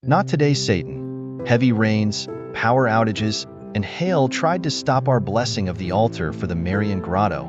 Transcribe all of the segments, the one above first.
Not today, Satan. Heavy rains, power outages, and hail tried to stop our blessing of the altar for the Marian Grotto,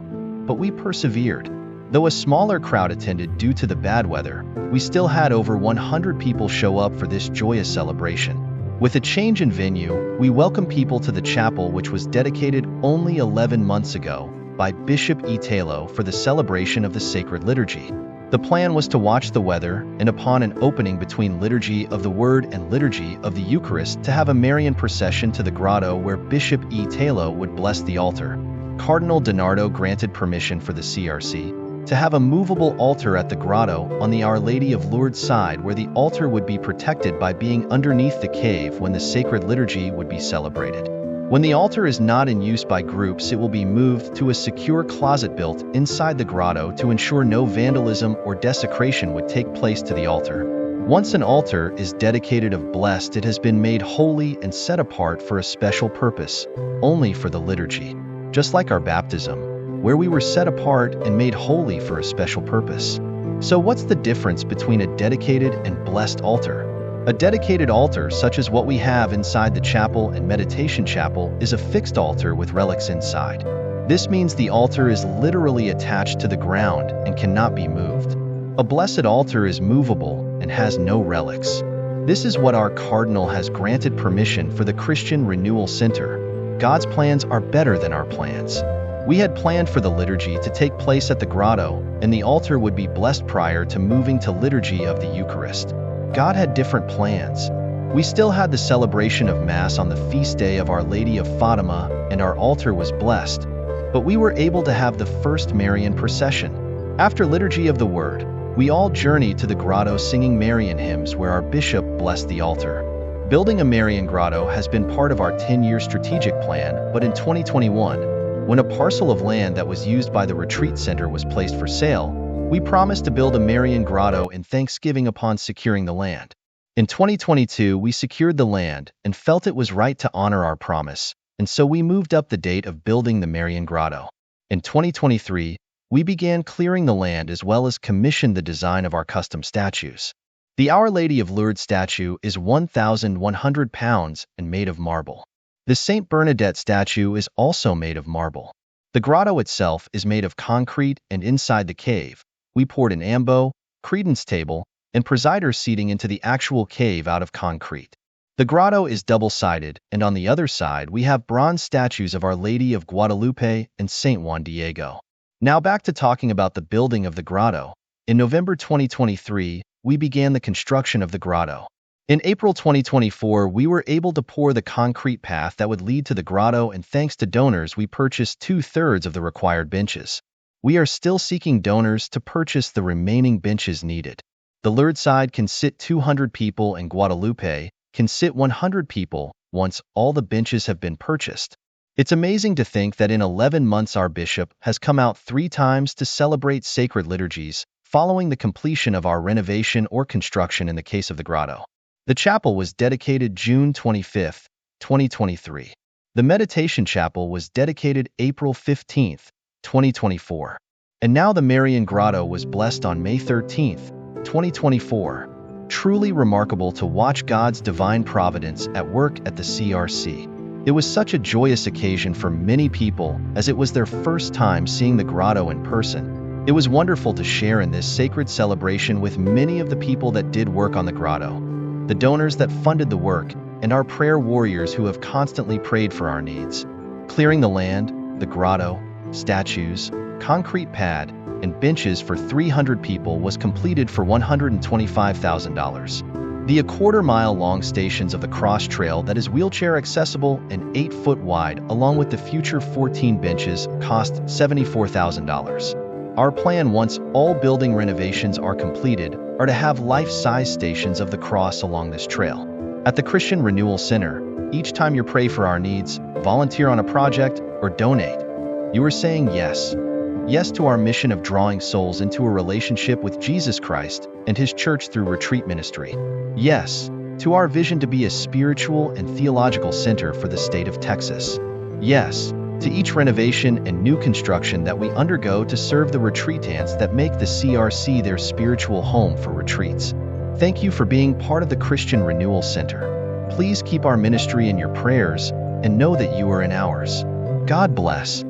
but we persevered. Though a smaller crowd attended due to the bad weather, we still had over 100 people show up for this joyous celebration. With a change in venue, we welcome people to the chapel which was dedicated only 11 months ago by Bishop Italo for the celebration of the sacred liturgy. The plan was to watch the weather, and upon an opening between Liturgy of the Word and Liturgy of the Eucharist to have a Marian procession to the grotto where Bishop Italo would bless the altar. Cardinal Donardo granted permission for the CRC to have a movable altar at the grotto on the Our Lady of Lourdes side where the altar would be protected by being underneath the cave when the sacred liturgy would be celebrated. When the altar is not in use by groups, it will be moved to a secure closet built inside the grotto to ensure no vandalism or desecration would take place to the altar. Once an altar is dedicated of blessed, it has been made holy and set apart for a special purpose, only for the liturgy. Just like our baptism, where we were set apart and made holy for a special purpose. So what's the difference between a dedicated and blessed altar? A dedicated altar, such as what we have inside the chapel and meditation chapel, is a fixed altar with relics inside. This means the altar is literally attached to the ground and cannot be moved. A blessed altar is movable and has no relics. This is what our cardinal has granted permission for the Christian Renewal Center. God's plans are better than our plans. We had planned for the liturgy to take place at the grotto, and the altar would be blessed prior to moving to Liturgy of the Eucharist. God had different plans. We still had the celebration of Mass on the feast day of Our Lady of Fatima, and our altar was blessed, but we were able to have the first Marian procession. After Liturgy of the Word, we all journeyed to the grotto singing Marian hymns where our bishop blessed the altar. Building a Marian grotto has been part of our 10-year strategic plan, but in 2021, when a parcel of land that was used by the retreat center was placed for sale, we promised to build a Marian grotto in thanksgiving upon securing the land. In 2022, we secured the land and felt it was right to honor our promise, and so we moved up the date of building the Marian grotto. In 2023, we began clearing the land as well as commissioned the design of our custom statues. The Our Lady of Lourdes statue is 1,100 pounds and made of marble. The Saint Bernadette statue is also made of marble. The grotto itself is made of concrete, and inside the cave, we poured an ambo, credence table, and presider seating into the actual cave out of concrete. The grotto is double-sided, and on the other side we have bronze statues of Our Lady of Guadalupe and Saint Juan Diego. Now back to talking about the building of the grotto. In November 2023, we began the construction of the grotto. In April 2024, we were able to pour the concrete path that would lead to the grotto, and thanks to donors, we purchased 2/3 of the required benches. We are still seeking donors to purchase the remaining benches needed. The Lourdes side can sit 200 people and Guadalupe can sit 100 people once all the benches have been purchased. It's amazing to think that in 11 months our bishop has come out 3 times to celebrate sacred liturgies, following the completion of our renovation or construction in the case of the grotto. The chapel was dedicated June 25, 2023. The meditation chapel was dedicated April 15, 2024. And now the Marian Grotto was blessed on May 13, 2024. Truly remarkable to watch God's divine providence at work at the CRC. It was such a joyous occasion for many people, as it was their first time seeing the grotto in person. It was wonderful to share in this sacred celebration with many of the people that did work on the grotto, the donors that funded the work, and our prayer warriors who have constantly prayed for our needs. Clearing the land, the grotto, statues, concrete pad, and benches for 300 people was completed for $125,000. The 1/4 mile long stations of the cross trail that is wheelchair accessible and 8 foot wide, along with the future 14 benches, cost $74,000. Our plan, once all building renovations are completed, are to have life-size stations of the cross along this trail. At the Christian Renewal Center, each time you pray for our needs, volunteer on a project, or donate, you are saying yes. Yes to our mission of drawing souls into a relationship with Jesus Christ and His church through retreat ministry. Yes to our vision to be a spiritual and theological center for the state of Texas. Yes to each renovation and new construction that we undergo to serve the retreatants that make the CRC their spiritual home for retreats. Thank you for being part of the Christian Renewal Center. Please keep our ministry in your prayers and know that you are in ours. God bless.